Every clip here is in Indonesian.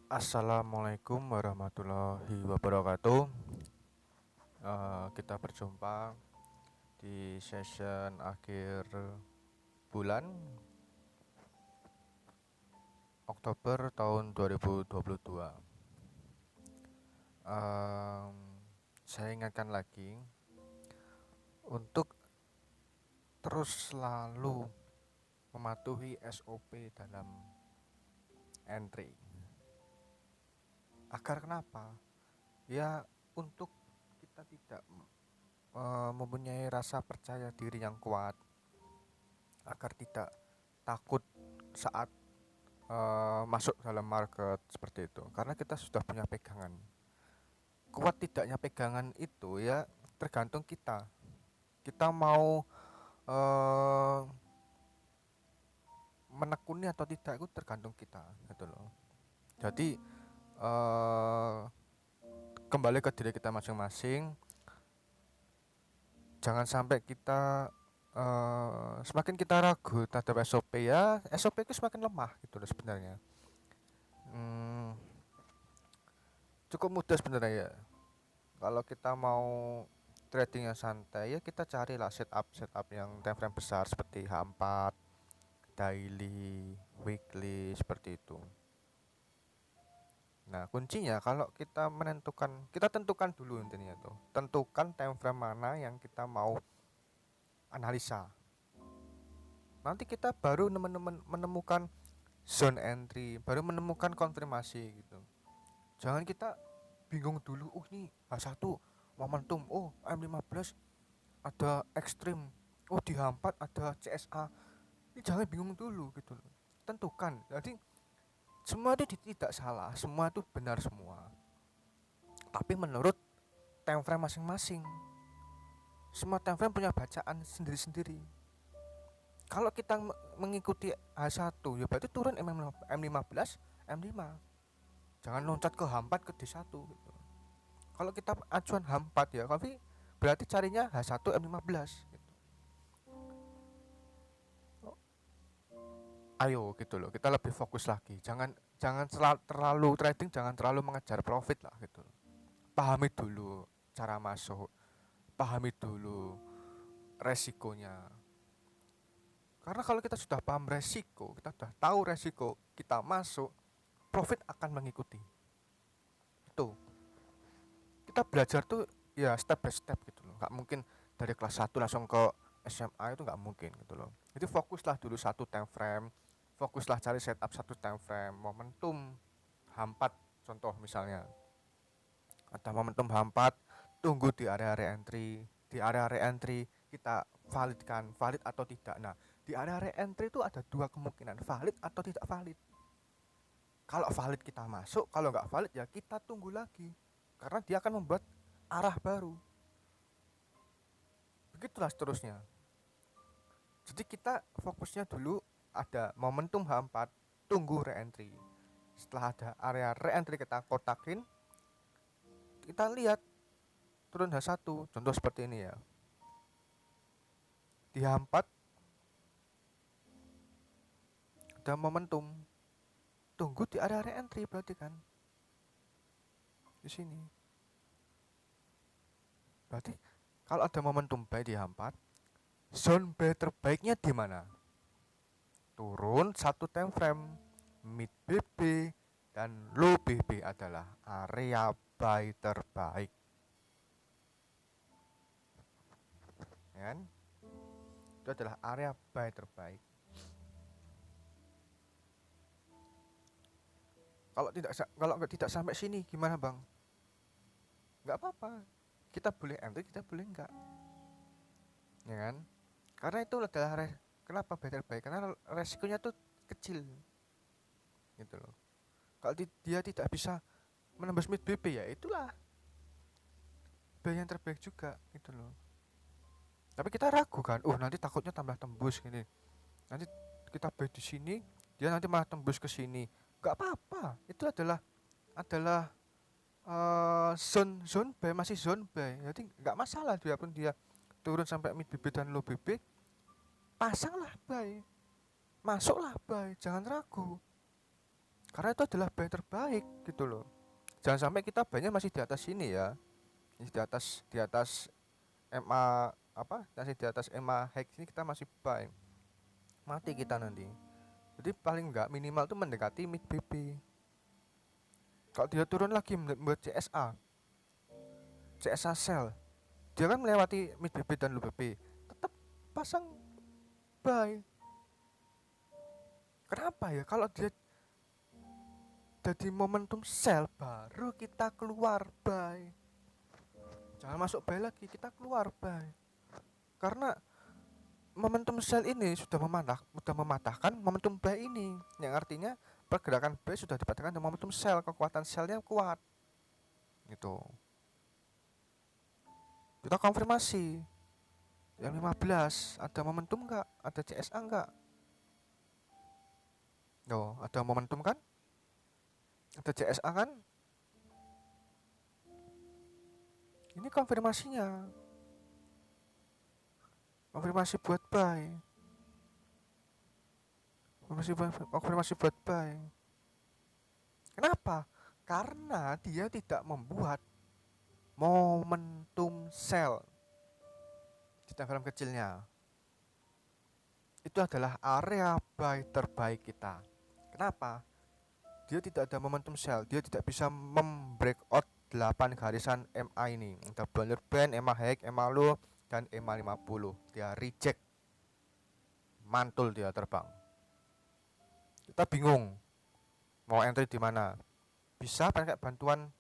Assalamualaikum warahmatullahi wabarakatuh. Kita berjumpa di session akhir bulan Oktober tahun 2022. Em, saya ingatkan lagi untuk terus selalu mematuhi SOP dalam entry. Agar kenapa? Ya untuk kita tidak mempunyai rasa percaya diri yang kuat, agar tidak takut saat masuk dalam market seperti itu, karena kita sudah punya pegangan. Kuat tidaknya pegangan itu ya tergantung kita mau uh, menekuni atau tidak, itu tergantung kita gitu loh. Jadi uh, kembali ke diri kita masing-masing. Jangan sampai kita semakin kita ragu terhadap SOP, ya SOP itu semakin lemah gitu loh sebenarnya. hmm, Cukup mudah sebenarnya ya. Kalau kita mau trading yang santai, ya kita carilah setup yang time frame besar seperti H4, daily, weekly seperti itu. Nah, kuncinya kalau kita tentukan dulu intinya tuh. Tentukan time frame mana yang kita mau analisa. Nanti kita baru menemukan zone entry, baru menemukan konfirmasi gitu. Jangan kita bingung dulu, oh ini H1 momentum, oh M15 ada ekstrim, oh di H4 ada CSA. Ini jangan bingung dulu gitu loh. Tentukan. Jadi semua itu tidak salah, semua itu benar semua. Tapi menurut time frame masing-masing. Semua time frame punya bacaan sendiri-sendiri. Kalau kita mengikuti H1 ya berarti turun M15, M5. Jangan loncat ke H4 ke D1 gitu. Kalau kita acuan H4 ya, tapi berarti carinya H1 M15 gitu. Ayo gitu loh, kita lebih fokus lagi. Jangan jangan terlalu trading, jangan terlalu mengejar profit lah gitu. Pahami dulu cara masuk, pahami dulu resikonya. Karena kalau kita sudah paham resiko, kita sudah tahu resiko, kita masuk, profit akan mengikuti. Itu. Kita belajar tuh ya step by step gitu loh. Gak mungkin dari kelas 1 langsung ke SMA, itu nggak mungkin gitu loh. Jadi fokuslah dulu satu time frame, fokuslah cari setup satu time frame, momentum H4 contoh misalnya. Ada momentum H4, tunggu di area entry. Di area entry kita validkan, valid atau tidak. Nah, di area entry itu ada dua kemungkinan, valid atau tidak valid. Kalau valid kita masuk, kalau nggak valid ya kita tunggu lagi. Karena dia akan membuat arah baru. Begitulah seterusnya. Jadi kita fokusnya dulu ada momentum H4, tunggu re-entry. Setelah ada area re-entry kita kotakin, kita lihat turun H1, contoh seperti ini ya. Di H4 ada momentum, tunggu di area re-entry berarti kan. Di sini. Berarti kalau ada momentum buy di H4, zone buy terbaiknya di mana? Turun satu time frame, mid BB dan low BB adalah area buy terbaik, ya kan? Itu adalah area buy terbaik. Kalau tidak sampai sini gimana bang? Nggak apa-apa, kita boleh entry, kita boleh enggak, ya kan? Karena itu adalah kenapa buy terbaik, karena resikonya tuh kecil gitu loh. Kalau dia tidak bisa menembus mid BB, ya itulah buy yang terbaik juga gitu loh. Tapi kita ragu kan, nanti takutnya tambah tembus gini, nanti kita buy di sini, dia nanti malah tembus ke sini. Gak apa-apa, itu adalah zone zone buy, masih zone buy, jadi nggak masalah. Dia pun dia turun sampai mid BB dan low BB, pasanglah buy, masuklah buy, jangan ragu. Karena itu adalah buy terbaik gitu loh. Jangan sampai kita buynya masih di atas sini ya. Di atas MA apa? Masih di atas MA hack ini kita masih buy. Mati kita nanti. Jadi paling enggak minimal tuh mendekati mid BP. Kalau dia turun lagi membuat CSA sell, dia kan melewati mid BP dan low BP, tetap pasang buy. Kenapa ya? Kalau dia jadi momentum sell baru kita keluar buy. Jangan masuk buy lagi, kita keluar buy. Karena momentum sell ini sudah mematahkan momentum buy ini, yang artinya pergerakan buy sudah dipatahkan dengan momentum sell, kekuatan sellnya kuat. Gitu. Kita konfirmasi. Yang 15 ada momentum enggak? Ada CSA enggak? Oh, ada momentum kan? Ada CSA kan? Ini konfirmasinya. Konfirmasi buat buy. Konfirmasi buat buy. Kenapa? Karena dia tidak membuat momentum sell di diagram kecilnya. Itu adalah area buy terbaik kita. Kenapa? Dia tidak ada momentum sell, dia tidak bisa membreakout 8 garisan MA ini. Ada Bollinger Band, MA High, MA Low, dan MA 50. Dia reject. Mantul dia terbang. Kita bingung mau entry di mana. Bisa pakai bantuan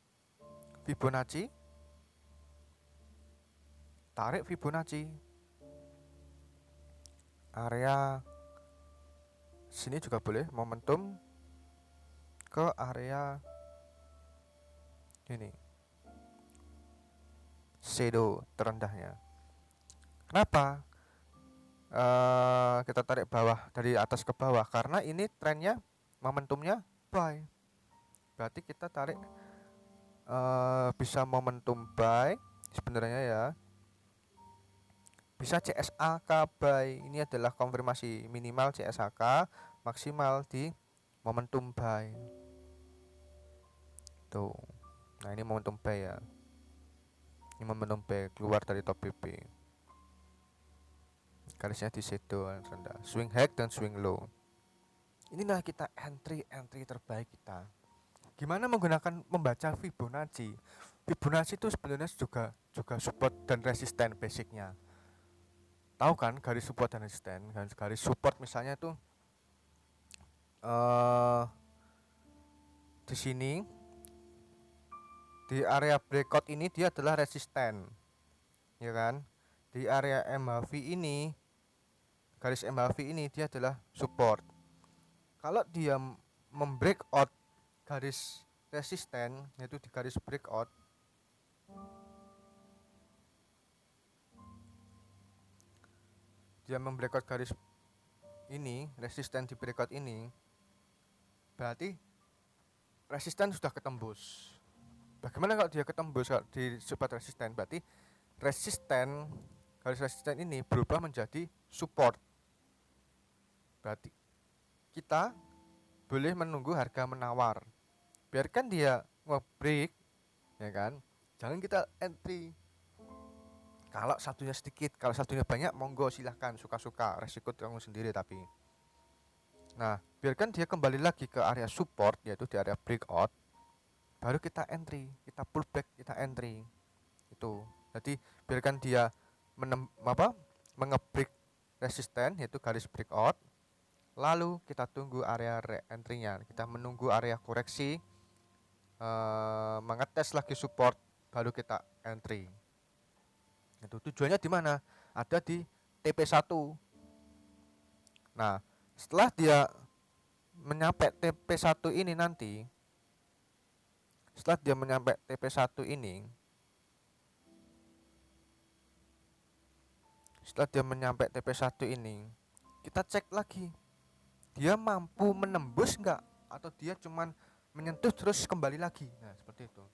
Fibonacci. Tarik Fibonacci. Area sini juga boleh, momentum ke area ini, shadow terendahnya. Kenapa kita tarik bawah dari atas ke bawah? Karena ini trennya momentumnya buy. Berarti kita tarik bisa momentum buy sebenarnya ya. Bisa CSAK buy. Ini adalah konfirmasi minimal CSAK, maksimal di momentum buy. Tuh. Nah, ini momentum buy ya. Ini momentum buy keluar dari top BP. Garisnya di shadow rendah. Swing high dan swing low. Inilah kita entry terbaik kita. Gimana menggunakan membaca Fibonacci? Fibonacci itu sebenarnya juga support dan resisten basicnya. Tahu kan garis support dan resisten? Garis support misalnya tuh di sini di area breakout ini dia adalah resisten, ya kan? Di area MHV ini, garis MHV ini dia adalah support. Kalau dia membreakout garis resisten, yaitu di garis breakout, dia membreakout garis ini, resisten di breakout ini, berarti resisten sudah ketembus. Bagaimana kalau dia ketembus di support resisten? Berarti resisten, garis resisten ini berubah menjadi support. Berarti kita boleh menunggu harga menawar. Biarkan dia nge-break, ya kan? Jangan kita entry. Kalau satunya sedikit, kalau satunya banyak, monggo silahkan, suka-suka, resiko kamu sendiri tapi. Nah, biarkan dia kembali lagi ke area support, yaitu di area breakout, baru kita entry, kita pullback, kita entry. Itu. Jadi biarkan dia mengebreak resisten, yaitu garis breakout, lalu kita tunggu area re-entry-nya. Kita menunggu area koreksi, mengetes lagi support, baru kita entry. Itu tujuannya di mana? Ada di TP1. Nah, setelah dia menyampai TP1 ini nanti, setelah dia menyampai TP1 ini, setelah dia menyampai TP1 ini, kita cek lagi. Dia mampu menembus enggak atau dia cuman menyentuh terus kembali lagi. Nah, seperti itu.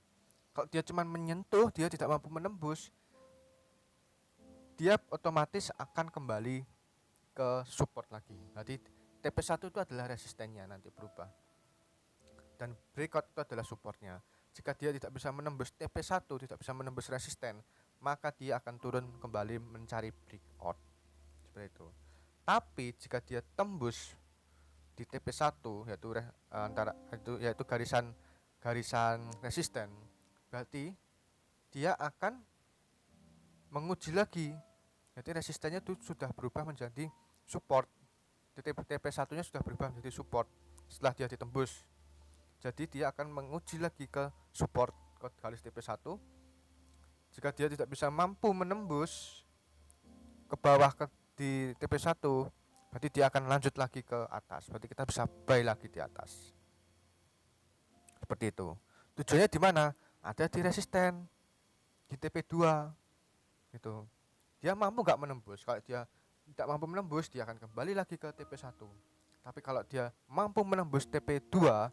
Kalau dia cuman menyentuh, dia tidak mampu menembus, dia otomatis akan kembali ke support lagi. Jadi TP1 itu adalah resistennya nanti berubah. dan breakout itu adalah supportnya. Jika dia tidak bisa menembus TP1, tidak bisa menembus resisten, maka dia akan turun kembali mencari breakout. Seperti itu. Tapi jika dia tembus di TP1 yaitu garisan resisten, berarti dia akan menguji lagi. Jadi resistennya itu sudah berubah menjadi support. TP1-nya sudah berubah menjadi support setelah dia ditembus. Jadi dia akan menguji lagi ke support ke garis TP1. Jika dia tidak bisa mampu menembus ke bawah di TP1, berarti dia akan lanjut lagi ke atas. Berarti kita bisa buy lagi di atas. Seperti itu. Tujuannya di mana? Ada di resisten di TP2 gitu. Dia mampu nggak menembus? Kalau dia tidak mampu menembus, dia akan kembali lagi ke TP1. Tapi kalau dia mampu menembus TP2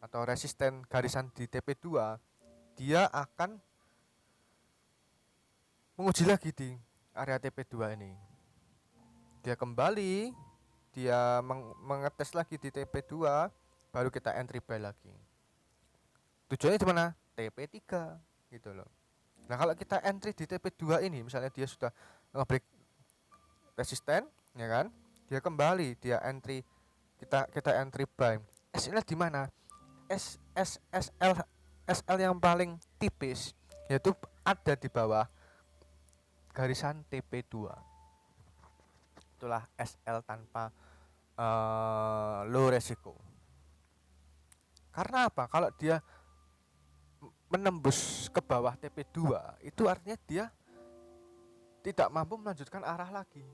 atau resisten garisan di TP2, dia akan menguji lagi di area TP2 ini. Dia kembali, dia mengetes lagi di TP2, baru kita entry buy lagi. Tujuannya di mana? TP3 gitu loh. Nah, kalau kita entry di TP2 ini, misalnya dia sudah nge-break resisten, ya kan? Dia kembali, dia entry, kita entry buy. SL di mana? SL yang paling tipis yaitu ada di bawah garisan TP2. Itulah SL tanpa low resiko. Karena apa? Kalau dia menembus ke bawah TP2, itu artinya dia tidak mampu melanjutkan arah lagi.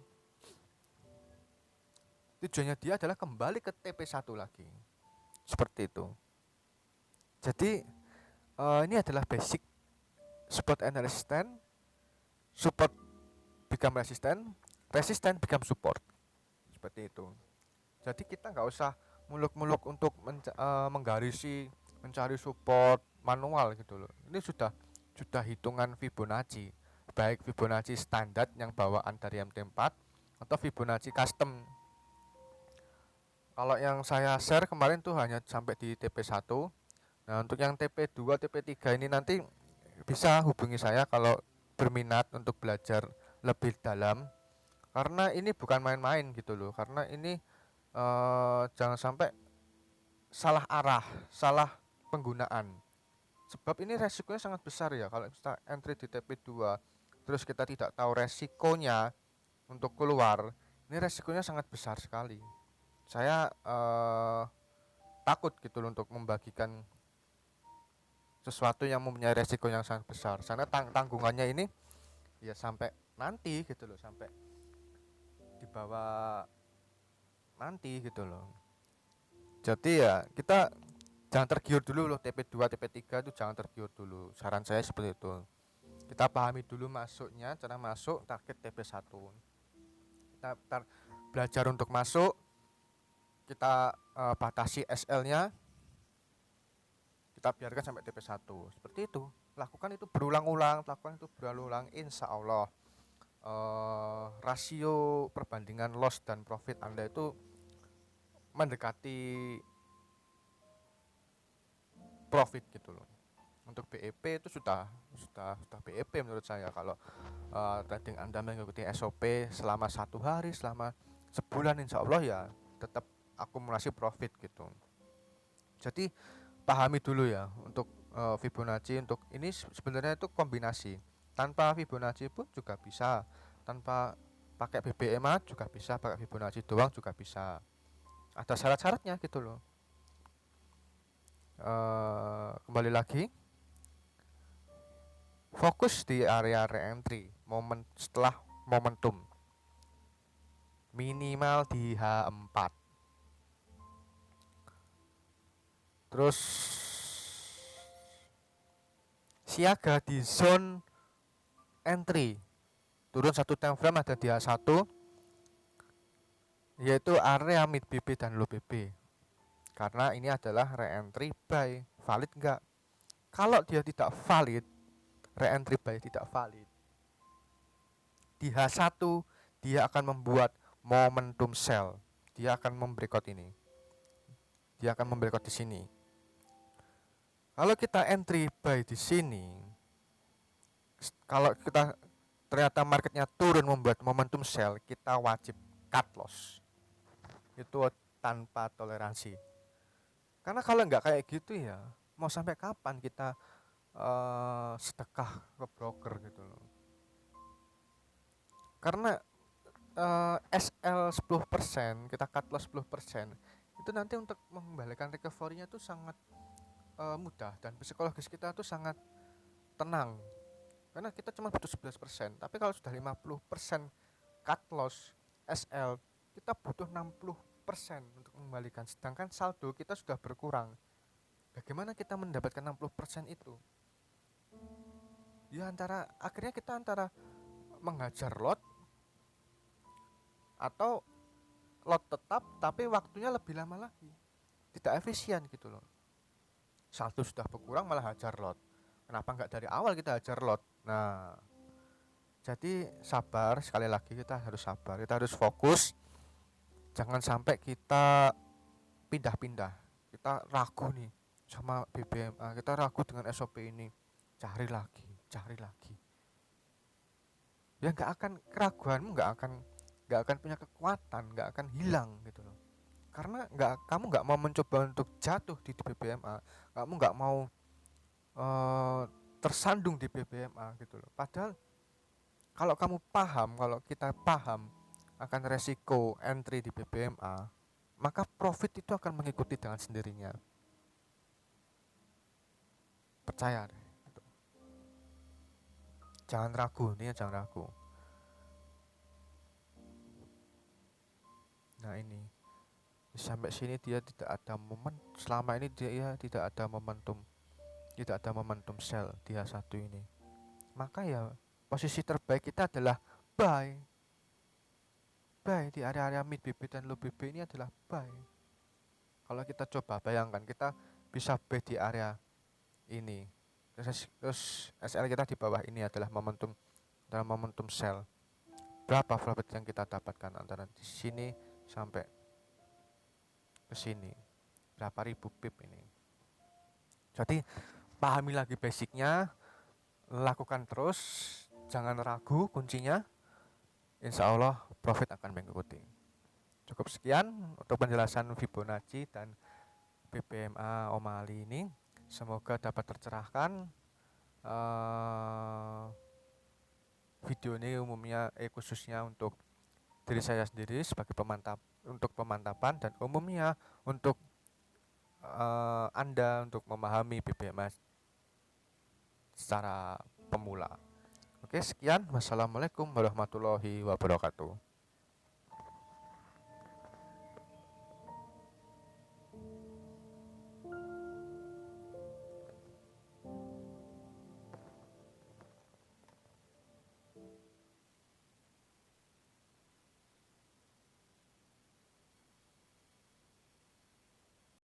Tujuannya dia adalah kembali ke TP1 lagi. Seperti itu. Jadi ini adalah basic support and resistance. Support become resisten become support. Seperti itu. Jadi kita nggak usah muluk-muluk untuk menggarisi, mencari support manual gitu loh. Ini sudah hitungan Fibonacci, baik Fibonacci standar yang bawaan dari MT4 atau Fibonacci custom. Kalau yang saya share kemarin tuh hanya sampai di TP1. Nah, untuk yang TP2, TP3 ini nanti bisa hubungi saya kalau berminat untuk belajar lebih dalam. Karena ini bukan main-main gitu loh. Karena ini jangan sampai salah arah, salah penggunaan. Sebab ini resikonya sangat besar ya kalau kita entry di TP2 terus kita tidak tahu resikonya untuk keluar, ini resikonya sangat besar sekali. Saya takut gitu loh untuk membagikan sesuatu yang mempunyai resiko yang sangat besar. Karena tanggungannya ini ya sampai nanti gitu loh, sampai di bawah nanti gitu loh. Jadi ya kita jangan tergiur dulu loh, TP2, TP3 itu jangan tergiur dulu. Saran saya seperti itu. Kita pahami dulu masuknya, cara masuk, target TP1. Kita belajar untuk masuk, kita batasi SL-nya, kita biarkan sampai TP1. Seperti itu. Lakukan itu berulang-ulang, insya Allah rasio perbandingan loss dan profit Anda itu mendekati profit gitu loh. Untuk BEP itu sudah BEP menurut saya kalau trading Anda mengikuti SOP selama 1 hari, selama sebulan, insya Allah ya tetap akumulasi profit gitu. Jadi pahami dulu ya untuk Fibonacci. Untuk ini sebenarnya itu kombinasi, tanpa Fibonacci pun juga bisa, tanpa pakai BBMA juga bisa, pakai Fibonacci doang juga bisa. Ada syarat-syaratnya gitu loh. Kembali lagi, fokus di area re-entry setelah momentum minimal di H4. Terus siaga di zone entry, turun 1 time frame ada di H1, yaitu area mid BB dan low BB. Karena ini adalah re-entry buy. Valid enggak? Kalau dia tidak valid, re-entry buy tidak valid, di H1 dia akan membuat momentum sell. Dia akan membreakout ini. Dia akan membreakout di sini. Kalau kita entry buy di sini, kalau kita ternyata marketnya turun membuat momentum sell, kita wajib cut loss. Itu tanpa toleransi. Karena kalau nggak kayak gitu ya, mau sampai kapan kita sedekah ke broker gitu loh. Karena SL 10%, kita cut loss 10%, itu nanti untuk mengembalikan recovery-nya tuh sangat mudah, dan psikologis kita tuh sangat tenang. Karena kita cuma butuh 11%, tapi kalau sudah 50% cut loss SL, kita butuh 60% untuk mengembalikan, sedangkan saldo kita sudah berkurang. Bagaimana kita mendapatkan 60% itu? Ya akhirnya kita antara menghajar lot atau lot tetap tapi waktunya lebih lama lagi. Tidak efisien gitu loh. Saldo sudah berkurang malah hajar lot. Kenapa nggak dari awal kita hajar lot? Nah, jadi sabar, sekali lagi kita harus sabar, kita harus fokus. Jangan sampai kita pindah-pindah. Kita ragu nih sama BBMA, kita ragu dengan SOP ini. Cari lagi. Ya nggak akan, keraguanmu nggak akan punya kekuatan, nggak akan hilang gitu loh. Karena kamu nggak mau mencoba untuk jatuh di BBMA, kamu nggak mau uh, tersandung di BBMA gitu loh. Padahal kalau kita paham akan resiko entry di BBMA, maka profit itu akan mengikuti dengan sendirinya. Percaya deh. Gitu. Jangan ragu nih, jangan ragu. Nah ini sampai sini dia tidak ada selama ini dia tidak ada momentum sell dia satu ini. Maka ya posisi terbaik kita adalah buy. Buy di area-area mid BB dan low BB ini adalah buy. Kalau kita coba bayangkan, kita bisa buy di area ini. Terus SL kita di bawah ini adalah momentum sell. Berapa profit yang kita dapatkan antara di sini sampai ke sini? Berapa ribu pip ini? Jadi pahami lagi basicnya, lakukan terus, jangan ragu, kuncinya insya Allah profit akan mengikuti. Cukup sekian untuk penjelasan Fibonacci dan BBMA O'Malley ini. Semoga dapat tercerahkan. Video ini umumnya khususnya untuk diri saya sendiri sebagai pemantapan, dan umumnya untuk Anda untuk memahami BBMA secara pemula. Oke, sekian. Wassalamualaikum warahmatullahi wabarakatuh.